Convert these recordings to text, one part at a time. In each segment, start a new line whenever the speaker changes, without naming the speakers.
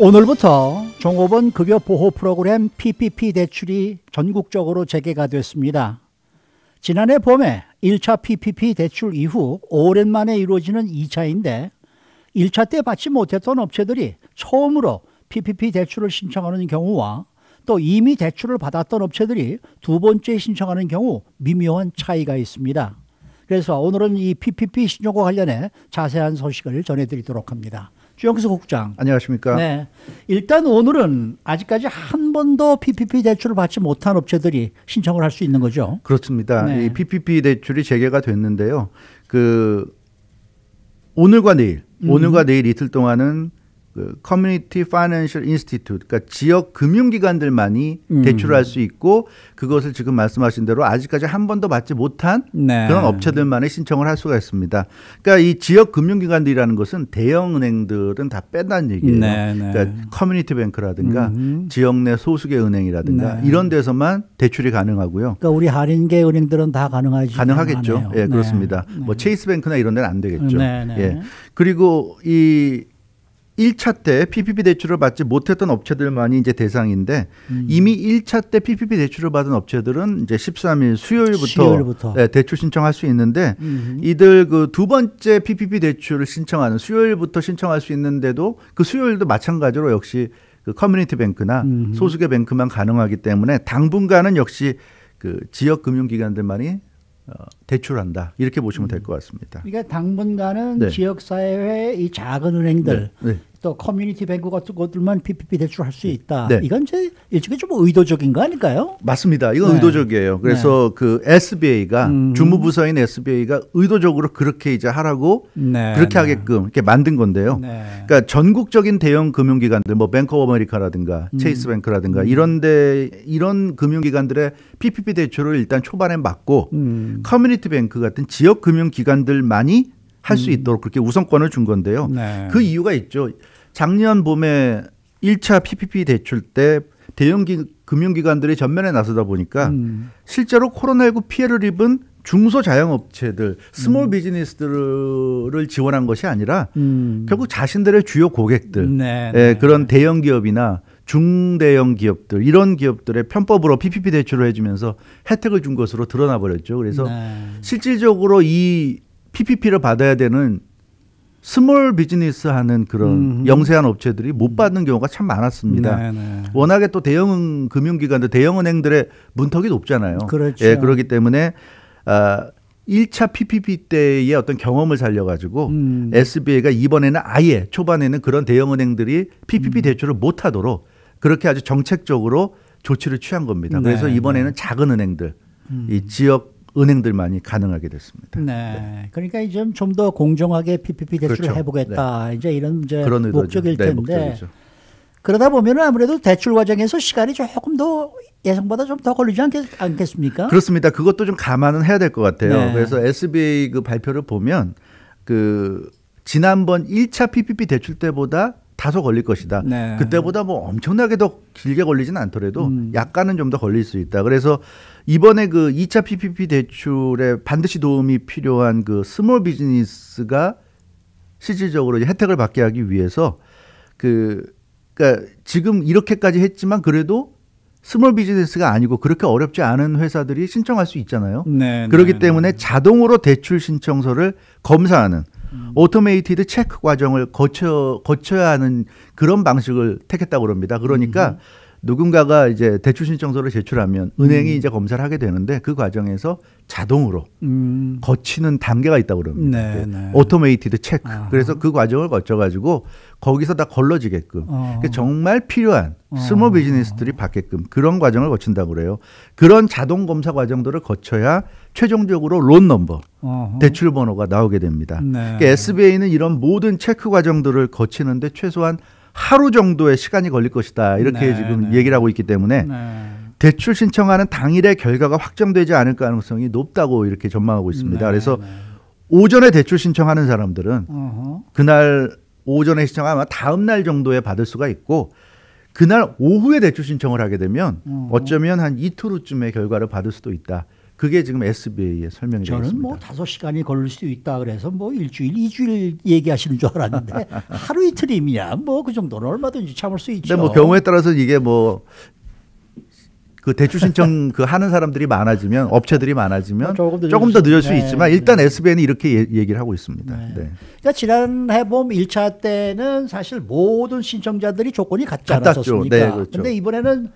오늘부터 종업원 급여 보호 프로그램 PPP 대출이 전국적으로 재개가 됐습니다. 지난해 봄에 1차 PPP 대출 이후 오랜만에 이루어지는 2차인데 1차 때 받지 못했던 업체들이 처음으로 PPP 대출을 신청하는 경우와 또 이미 대출을 받았던 업체들이 두 번째 신청하는 경우 미묘한 차이가 있습니다. 그래서 오늘은 이 PPP 신청과 관련해 자세한 소식을 전해드리도록 합니다. 주영수 국장.
안녕하십니까.
네. 일단 오늘은 아직까지 한 번도 PPP 대출을 받지 못한 업체들이 신청을 할 수 있는 거죠.
그렇습니다.
네.
이 PPP 대출이 재개가 됐는데요. 오늘과 내일 이틀 동안은 커뮤니티 파이낸셜 인스티튜트, 그러니까 지역 금융기관들만이 대출을 할 수 있고 그것을 지금 말씀하신 대로 아직까지 한 번도 받지 못한
네.
그런 업체들만이 신청을 할 수가 있습니다. 그러니까 이 지역 금융기관들이라는 것은 대형 은행들은 다 뺀다는 얘기예요.
네, 네.
그러니까 커뮤니티 뱅크라든가 지역 내 소수의 은행이라든가
네.
이런 데서만 대출이 가능하고요.
그러니까 우리 할인계 은행들은 다 가능하겠죠.
예, 그렇습니다. 뭐 체이스뱅크나 이런 데는 안 되겠죠.
네, 네.
예. 그리고 이 1차 때 PPP 대출을 받지 못했던 업체들만이 이제 대상인데 이미 1차 때 PPP 대출을 받은 업체들은 이제 13일 수요일부터 네, 대출 신청할 수 있는데 이들 그 두 번째 PPP 대출을 신청하는 수요일부터 신청할 수 있는데도 그 수요일도 마찬가지로 역시 그 커뮤니티 뱅크나 소수의 뱅크만 가능하기 때문에 당분간은 역시 그 지역 금융기관들만이 대출한다 이렇게 보시면 될 것 같습니다.
그러니까 당분간은
네.
지역사회의 이 작은 은행들
네.
또 커뮤니티 뱅크 같은 것들만 PPP 대출할 수 있다.
네.
이건 이제 일종의 좀 의도적인 거 아닐까요?
맞습니다. 이건
네.
의도적이에요. 그래서 그 SBA가 주무부서인 SBA가 의도적으로 그렇게 이제 하라고
네.
그렇게 하게끔 이렇게 만든 건데요.
네.
그러니까 전국적인 대형 금융기관들, 뭐 뱅크 오브 아메리카라든가 체이스뱅크라든가 이런 금융기관들의 PPP 대출을 일단 초반에 막고 커뮤니티 뱅크 같은 지역 금융기관들만이 할 수 있도록 그렇게 우선권을 준 건데요.
네.
그 이유가 있죠. 작년 봄에 1차 PPP 대출 때 대형 금융기관들이 전면에 나서다 보니까 실제로 코로나19 피해를 입은 중소자영업체들, 스몰 비즈니스들을 지원한 것이 아니라 결국 자신들의 주요 고객들,
네,
예, 그런 대형 기업이나 중대형 기업들 이런 기업들의 편법으로 PPP 대출을 해주면서 혜택을 준 것으로 드러나 버렸죠. 그래서 실질적으로 이 PPP를 받아야 되는 스몰 비즈니스 하는 그런 영세한 업체들이 못 받는 경우가 참 많았습니다. 워낙에 또 대형 금융기관들, 대형 은행들의 문턱이 높잖아요.
그렇죠.
예, 그렇기 때문에 1차 PPP 때의 어떤 경험을 살려가지고 SBA가 이번에는 아예 초반에는 그런 대형 은행들이 PPP 대출을 못 하도록 그렇게 아주 정책적으로 조치를 취한 겁니다. 그래서 이번에는 작은 은행들, 이 지역 은행들만이 가능하게 됐습니다.
네. 그러니까 이제 좀 더 공정하게 PPP 대출을
그렇죠.
해보겠다.
네.
이제 이런 이제
그런 의도죠.
목적일
네,
텐데
목적이죠.
그러다 보면 아무래도 대출 과정에서 시간이 조금 더 예상보다 좀 더 걸리지 않겠습니까?
그렇습니다. 그것도 좀 감안은 해야 될 것 같아요.
네.
그래서 SBA 그 발표를 보면 그 지난번 1차 PPP 대출 때보다 다소 걸릴 것이다.
네.
그때보다 뭐 엄청나게 더 길게 걸리지는 않더라도 약간은 좀 더 걸릴 수 있다. 그래서 이번에 그 2차 PPP 대출에 반드시 도움이 필요한 그 스몰 비즈니스가 실질적으로 이제 혜택을 받게 하기 위해서 그러니까 지금 이렇게까지 했지만 그래도 스몰 비즈니스가 아니고 그렇게 어렵지 않은 회사들이 신청할 수 있잖아요.
네,
그렇기
네,
때문에 자동으로 대출 신청서를 검사하는 오토메이티드 체크 과정을 거쳐야 하는 그런 방식을 택했다고 합니다. 그러니까 누군가가 이제 대출 신청서를 제출하면 은행이 이제 검사를 하게 되는데 그 과정에서 자동으로 거치는 단계가 있다고 그럽니다.
네, 네.
오토메이티드 체크. 그래서 그 과정을 거쳐가지고 거기서 다 걸러지게끔 그러니까 정말 필요한 스몰 비즈니스들이 받게끔 그런 과정을 거친다고 그래요. 그런 자동 검사 과정들을 거쳐야 최종적으로 론 넘버, 대출 번호가 나오게 됩니다.
네.
그러니까 SBA는 이런 모든 체크 과정들을 거치는데 최소한 하루 정도의 시간이 걸릴 것이다. 이렇게 지금 얘기를 하고 있기 때문에 대출 신청하는 당일의 결과가 확정되지 않을 가능성이 높다고 이렇게 전망하고 있습니다. 그래서 오전에 대출 신청하는 사람들은 그날 오전에 신청하면 다음 날 정도에 받을 수가 있고 그날 오후에 대출 신청을 하게 되면 어쩌면 한 이틀 후쯤에 결과를 받을 수도 있다. 그게 지금 SBA의 설명이 되어 있습니다.
저는 뭐 5시간이 걸릴 수도 있다 그래서 뭐 일주일, 2주일 얘기하시는 줄 알았는데 하루 이틀이면 뭐 그 정도는 얼마든지 참을 수 있죠.
근데 뭐 경우에 따라서 이게 뭐 그 대출 신청 그 하는 사람들이 많아지면 업체들이 많아지면 조금 더 늦을 수 있지만 일단 SBN이 이렇게 얘기를 하고 있습니다.
네.
네.
그러니까 지난해 봄 1차 때는 사실 모든 신청자들이 조건이 같지 않았었습니까?
네, 그렇죠.
근데 이번에는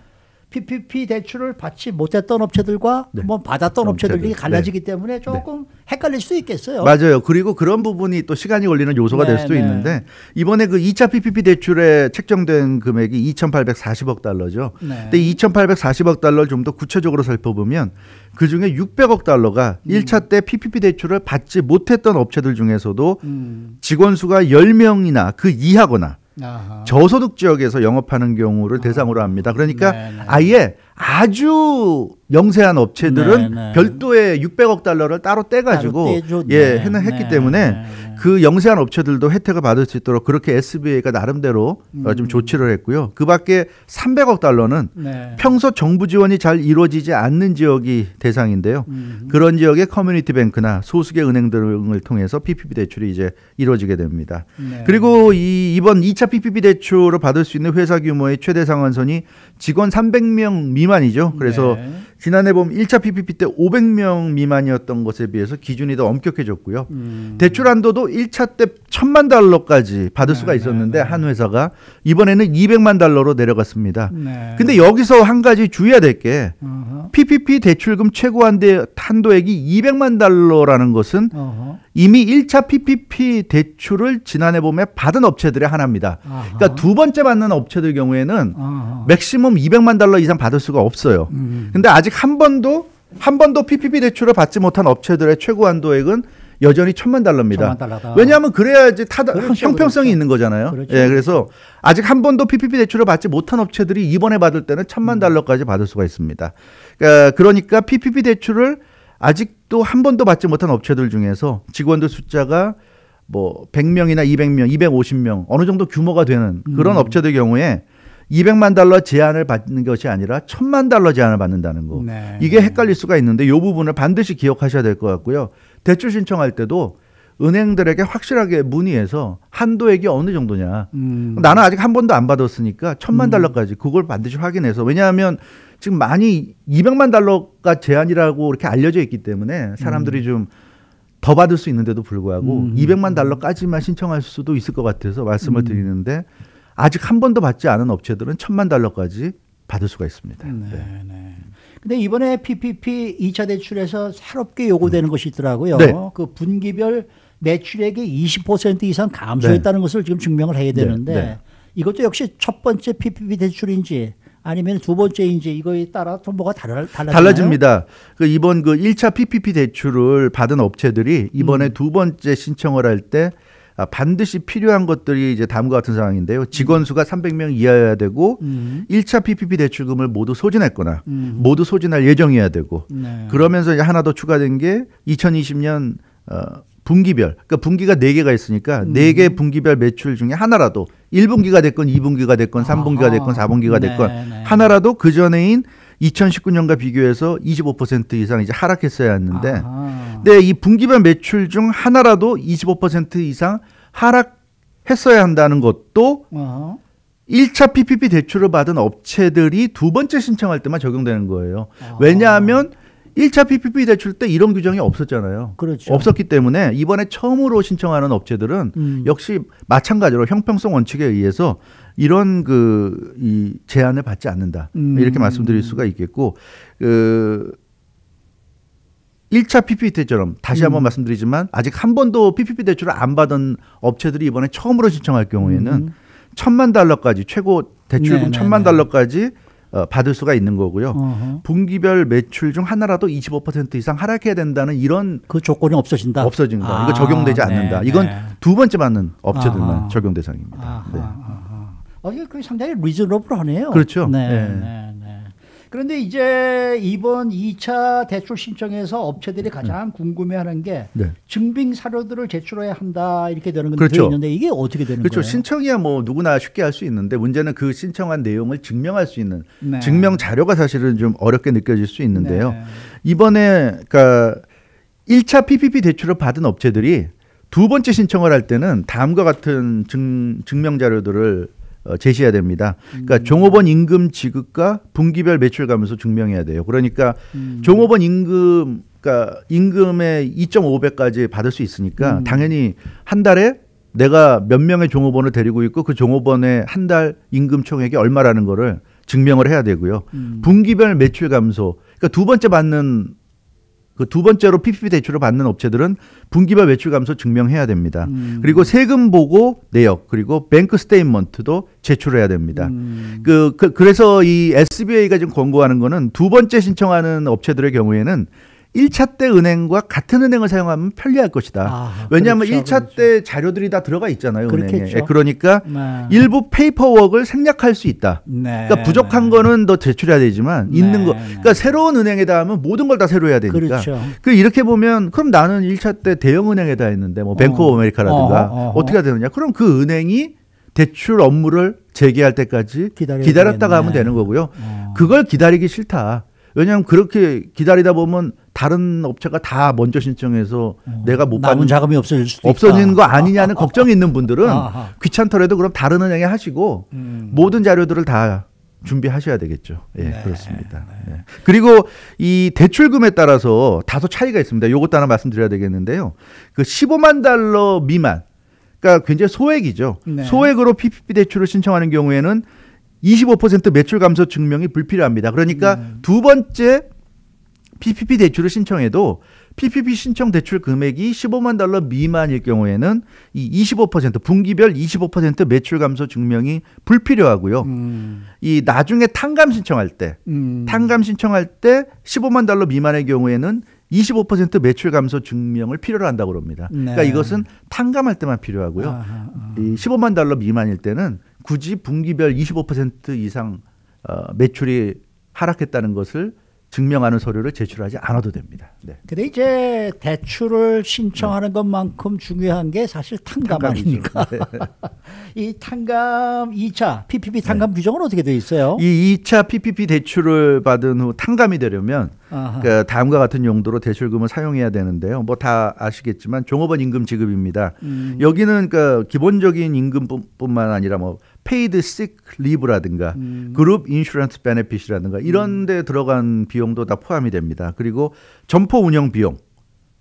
PPP 대출을 받지 못했던 업체들과
네.
뭐 받았던 업체들이 갈라지기
네.
때문에 조금 헷갈릴 수도 있겠어요.
맞아요. 그리고 그런 부분이 또 시간이 걸리는 요소가 될 수도 있는데 이번에 그 2차 PPP 대출에 책정된 금액이 2,840억 달러죠. 근데 2,840억 달러를 좀 더 구체적으로 살펴보면 그중에 600억 달러가 1차 때 PPP 대출을 받지 못했던 업체들 중에서도 직원 수가 10명이나 그 이하거나 저소득 지역에서 영업하는 경우를 대상으로 합니다. 그러니까 아예 아주 영세한 업체들은 별도의 600억 달러를 따로 떼가지고 했기 때문에 그 영세한 업체들도 혜택을 받을 수 있도록 그렇게 SBA가 나름대로 좀 조치를 했고요. 그 밖에 300억 달러는 평소 정부 지원이 잘 이루어지지 않는 지역이 대상인데요. 그런 지역의 커뮤니티 뱅크나 소수계 은행 등을 통해서 PPP 대출이 이제 이루어지게 됩니다. 그리고 이번 2차 PPP 대출을 받을 수 있는 회사 규모의 최대 상한선이 직원 300명 미만이죠. 그래서 지난해 보면 1차 PPP 때 500명 미만이었던 것에 비해서 기준이 더 엄격해졌고요. 대출 한도도 1차 때 1,000만 달러까지 받을 수가 있었는데 한 회사가 이번에는 200만 달러로 내려갔습니다. 근데 여기서 한 가지 주의해야 될 게 PPP 대출금 최고 한도액이 200만 달러라는 것은 이미 1차 PPP 대출을 지난해 봄에 받은 업체들의 하나입니다. 그러니까 두 번째 받는 업체들 경우에는 맥시멈 200만 달러 이상 받을 수가 없어요. 근데 아직 한 번도 PPP 대출을 받지 못한 업체들의 최고 한도액은 여전히 1,000만 달러입니다. 왜냐하면 그래야지 형평성이 있는 거잖아요. 예, 그래서 아직 한 번도 PPP 대출을 받지 못한 업체들이 이번에 받을 때는 1,000만 달러까지 받을 수가 있습니다. 그러니까 PPP 대출을 아직도 한 번도 받지 못한 업체들 중에서 직원들 숫자가 뭐 100명이나 200명, 250명 어느 정도 규모가 되는 그런 업체들 경우에 200만 달러 제한을 받는 것이 아니라 1,000만 달러 제한을 받는다는 거. 이게 헷갈릴 수가 있는데 이 부분을 반드시 기억하셔야 될 것 같고요. 대출 신청할 때도 은행들에게 확실하게 문의해서 한도액이 어느 정도냐. 나는 아직 한 번도 안 받았으니까 1,000만 달러까지 그걸 반드시 확인해서. 왜냐하면 지금 많이 200만 달러가 제한이라고 이렇게 알려져 있기 때문에 사람들이 좀 더 받을 수 있는데도 불구하고 200만 달러까지만 신청할 수도 있을 것 같아서 말씀을 드리는데 아직 한 번도 받지 않은 업체들은 1,000만 달러까지 받을 수가 있습니다.
근데 이번에 PPP 2차 대출에서 새롭게 요구되는 것이 있더라고요. 그 분기별 매출액이 20% 이상 감소했다는 것을 지금 증명을 해야 되는데 이것도 역시 첫 번째 PPP 대출인지 아니면 두 번째인지 이거에 따라 또 뭐가
달라집니다. 이번 1차 PPP 대출을 받은 업체들이 이번에 두 번째 신청을 할 때 반드시 필요한 것들이 이제 다음과 같은 상황인데요. 직원 수가 300명 이하여야 되고 1차 PPP 대출금을 모두 소진했거나 모두 소진할 예정이어야 되고 그러면서 이제 하나 더 추가된 게 2020년 분기별, 그러니까 분기가 4개가 있으니까 4개 분기별 매출 중에 하나라도 1분기가 됐건 2분기가 됐건 3분기가 됐건 4분기가 됐건 하나라도 그 전에인 2019년과 비교해서 25% 이상 이제 하락했어야 했는데 근데 이 분기별 매출 중 하나라도 25% 이상 하락했어야 한다는 것도 1차 PPP 대출을 받은 업체들이 두 번째 신청할 때만 적용되는 거예요. 왜냐하면 1차 PPP 대출 때 이런 규정이 없었잖아요. 없었기 때문에 이번에 처음으로 신청하는 업체들은 역시 마찬가지로 형평성 원칙에 의해서 이런 이 제한을 받지 않는다. 이렇게 말씀드릴 수가 있겠고 1차 PPP 대출처럼 다시 한번 말씀드리지만 아직 한 번도 PPP 대출을 안 받은 업체들이 이번에 처음으로 신청할 경우에는 1,000만 달러까지 최고 대출금 1,000만 달러까지 받을 수가 있는 거고요. 분기별 매출 중 하나라도 25% 이상 하락해야 된다는 이런
그 조건이 없어진 거.
이거 적용되지 않는다. 이건 두 번째 받는 업체들만 적용 대상입니다.
이게 상당히 리저너블하네요.
그렇죠.
그런데 이제 이번 2차 대출 신청에서 업체들이 가장 궁금해하는 게 증빙 사료들을 제출해야 한다 이렇게 되는 건데 되어 있는데 이게 어떻게 되는 거예요?
신청이야 뭐 누구나 쉽게 할 수 있는데 문제는 그 신청한 내용을 증명할 수 있는 증명 자료가 사실은 좀 어렵게 느껴질 수 있는데요. 이번에 그러니까 1차 PPP 대출을 받은 업체들이 두 번째 신청을 할 때는 다음과 같은 증명 자료들을 제시해야 됩니다. 그러니까 종업원 임금 지급과 분기별 매출 감소 증명해야 돼요. 그러니까 종업원 임금 그러니까 임금의 2.5배까지 받을 수 있으니까 당연히 한 달에 내가 몇 명의 종업원을 데리고 있고 그 종업원의 한 달 임금 총액이 얼마라는 거를 증명을 해야 되고요. 분기별 매출 감소. 그러니까 두 번째 받는 그 두 번째로 PPP 대출을 받는 업체들은 분기별 매출 감소 증명해야 됩니다. 그리고 세금 보고 내역 그리고 뱅크 스테이트먼트도 제출해야 됩니다. 그래서 이 SBA가 지금 권고하는 거는 두 번째 신청하는 업체들의 경우에는 1차 때 은행과 같은 은행을 사용하면 편리할 것이다. 왜냐하면 그렇죠, 1차 그렇죠. 때 자료들이 다 들어가 있잖아요. 은행에. 그러니까 네. 일부 페이퍼워크를 생략할 수 있다. 네. 그러니까 부족한 거는 더 제출해야 되지만 네. 있는 거. 그러니까 새로운 은행에다 하면 모든 걸 다 새로 해야 되니까. 그렇죠. 이렇게 보면 그럼 나는 1차 때 대형 은행에다 했는데 뭐 뱅크 오브 아메리카라든가 어떻게 해야 되느냐. 그럼 그 은행이 대출 업무를 재개할 때까지 기다렸다가 하면 되는 거고요. 그걸 기다리기 싫다. 왜냐하면 그렇게 기다리다 보면 다른 업체가 다 먼저 신청해서 내가 못 받는
자금이 없어질 수도
없어지는 있다. 거 아니냐는 걱정이 있는 분들은 귀찮더라도 그럼 다른 은행에 하시고 모든 자료들을 다 준비하셔야 되겠죠. 예, 네, 그렇습니다. 네. 네. 그리고 이 대출금에 따라서 다소 차이가 있습니다. 요것도 하나 말씀드려야 되겠는데요. 그 15만 달러 미만, 그러니까 굉장히 소액이죠. 네. 소액으로 PPP 대출을 신청하는 경우에는 25% 매출 감소 증명이 불필요합니다. 그러니까 두 번째 PPP 대출을 신청해도 PPP 신청 대출 금액이 15만 달러 미만일 경우에는 이 25% 분기별 25% 매출 감소 증명이 불필요하고요. 이 나중에 탕감 신청할 때 15만 달러 미만의 경우에는 25% 매출 감소 증명을 필요로 한다고 그럽니다. 네. 그러니까 이것은 탕감할 때만 필요하고요. 이 15만 달러 미만일 때는 굳이 분기별 25% 이상 매출이 하락했다는 것을 증명하는 서류를 제출하지 않아도 됩니다. 네.
근데 이제 대출을 신청하는 것만큼 중요한 게 사실 탕감 아닙니까? 네. 이 탕감 2차 PPP 탕감 규정은 어떻게 되어 있어요?
이 2차 PPP 대출을 받은 후 탕감이 되려면 그러니까 다음과 같은 용도로 대출금을 사용해야 되는데요. 뭐 다 아시겠지만 종업원 임금 지급입니다. 여기는 그러니까 기본적인 임금뿐만 아니라 뭐 페이드 시크 리브라든가 그룹 인슈런스 베네핏이라든가 이런 데 들어간 비용도 다 포함이 됩니다. 그리고 점포 운영 비용.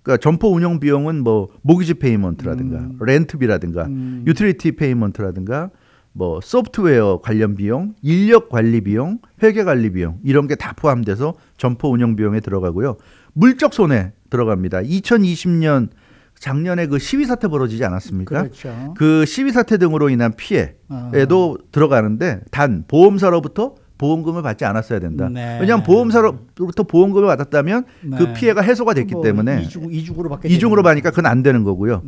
그러니까 점포 운영 비용은 뭐 모기지 페이먼트라든가 렌트비라든가 유틸리티 페이먼트라든가 뭐 소프트웨어 관련 비용, 인력 관리 비용, 회계 관리 비용 이런 게 다 포함돼서 점포 운영 비용에 들어가고요. 물적 손해 들어갑니다. 2020년 작년에 그 시위 사태 벌어지지 않았습니까?
그렇죠.
그 시위 사태 등으로 인한 피해에도 들어가는데 단 보험사로부터 보험금을 받지 않았어야 된다. 네. 왜냐하면 보험사로부터 보험금을 받았다면 네. 그 피해가 해소가 됐기 때문에 이중으로 받으니까 그건 안 되는 거고요.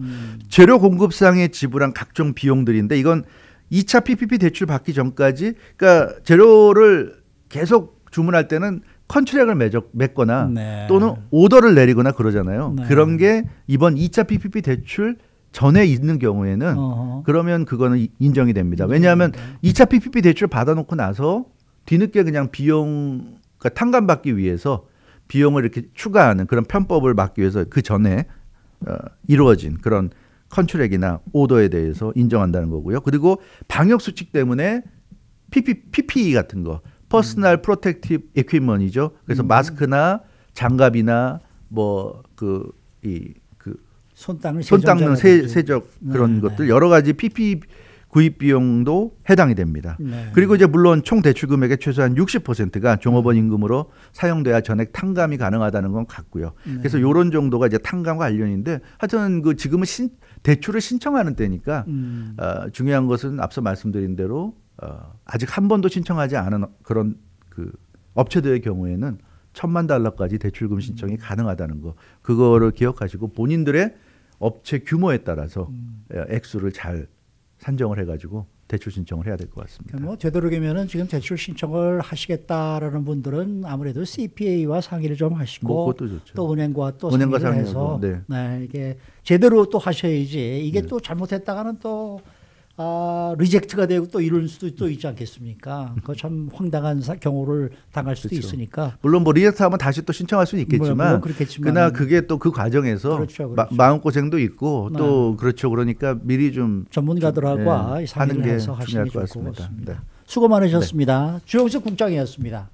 재료 공급상에 지불한 각종 비용들인데 이건 2차 PPP 대출 받기 전까지 그러니까 재료를 계속 주문할 때는 컨트랙을 맺거나 네. 또는 오더를 내리거나 그러잖아요. 네. 그런 게 이번 2차 PPP 대출 전에 있는 경우에는 그러면 그거는 인정이 됩니다. 왜냐하면 2차 PPP 대출 받아놓고 나서 뒤늦게 그냥 비용 그러니까 탕감받기 위해서 비용을 이렇게 추가하는 그런 편법을 막기 위해서 그 전에 이루어진 그런 컨트랙이나 오더에 대해서 인정한다는 거고요. 그리고 방역 수칙 때문에 PPE 같은 거 퍼스널 프로텍티브 에퀴먼이죠. 그래서 마스크나 장갑이나 뭐
손 닦는
세적 그런 것들 여러 가지 PPE 구입 비용도 해당이 됩니다. 네. 그리고 이제 물론 총 대출 금액의 최소한 60%가 종업원 임금으로 사용돼야 전액 탕감이 가능하다는 건 같고요. 그래서 이런 정도가 이제 탕감과 관련인데 하여튼 그 지금은 대출을 신청하는 때니까 중요한 것은 앞서 말씀드린 대로 아직 한 번도 신청하지 않은 그런 그 업체들의 경우에는 1,000만 달러까지 대출금 신청이 가능하다는 거 그거를 기억하시고 본인들의 업체 규모에 따라서 액수를 잘 산정을 해가지고 대출 신청을 해야 될 것 같습니다.
뭐 되도록이면은 지금 대출 신청을 하시겠다라는 분들은 아무래도 CPA와 상의를 좀 하시고 또 은행과 또 상의를 해서 네. 네, 이게 제대로 또 하셔야지 이게 네. 또 잘못했다가는 또 리젝트가 되고 또 이럴 수도 또 있지 않겠습니까? 그거 참 황당한 경우를 당할 수도
그렇죠.
있으니까.
물론 뭐 리젝트하면 다시 또 신청할 수는 있겠지만, 그러나 그게 또 그 과정에서
그렇죠.
마음고생도 있고 또 그렇죠. 그러니까 미리 좀
전문가들하고
네,
상의를 해서
중요할
하시는 게
것
좋을 것
같습니다.
같습니다.
네.
수고 많으셨습니다. 주영석 국장이었습니다.